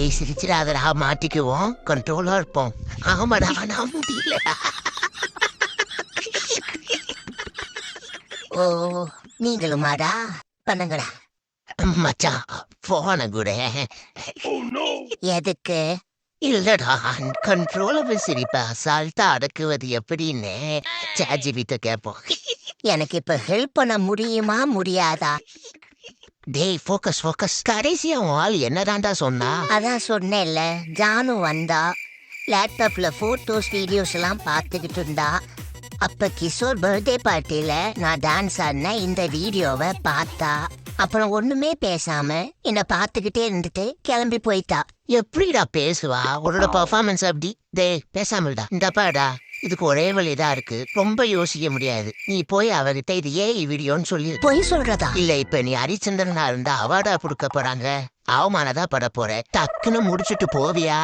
டேய் சிரிச்சிடாதடா, மாட்டிக்குவோம். கண்ட்ரோலா இருப்போம். ஆமாடா, நான் முடியல. ஓ நீங்களுமாடா, பண்ணுங்கடா. மச்சான் போன கூட எதுக்கு? இல்லடா, கண்ட்ரோலா சிரிப்பா அசால்ட்டா அடக்குவது எப்படின்னு சாட்ஜிபிட்ட கேட்போம். எனக்கு இப்ப ஹெல்ப் பண்ண முடியுமா முடியாதா? டேய் ஃபோக்கஸ். கடைசியா உன் ஆள் என்னதான்டா சொன்னா? அதான் சொன்னேன்ல, ஜானு வந்தா லேப்டாப்ல போட்டோஸ் வீடியோஸ் எல்லாம் பார்த்துக்கிட்டு இருந்தா. அப்ப கிஷோர் பர்த்டே பார்ட்டியில நான் டான்ஸ் ஆடின இந்த வீடியோவை பார்த்தா. அப்புறம் ஒண்ணுமே பேசாம என்ன பார்த்துக்கிட்டே இருந்துட்டு கிளம்பி போயிட்டா. எப்படிடா பேசுவா? உன்னோட பர்ஃபார்மன்ஸ் அப்படி. டேய் பேசாமல்டா, இந்த பாடா, இதுக்கு ஒரே வழிதான் இருக்கு. ரொம்ப யோசிக்க முடியாது. நீ போய் அவர்கிட்ட இது ஏன் வீடியோன்னு சொல்லி. பொய் சொல்றதா? இல்ல, இப்ப நீ ஹரிச்சந்திரனா இருந்தா அவார்டா கொடுக்க போறாங்க. அவமானதா பட போற. டக்குன்னு முடிச்சுட்டு போவியா?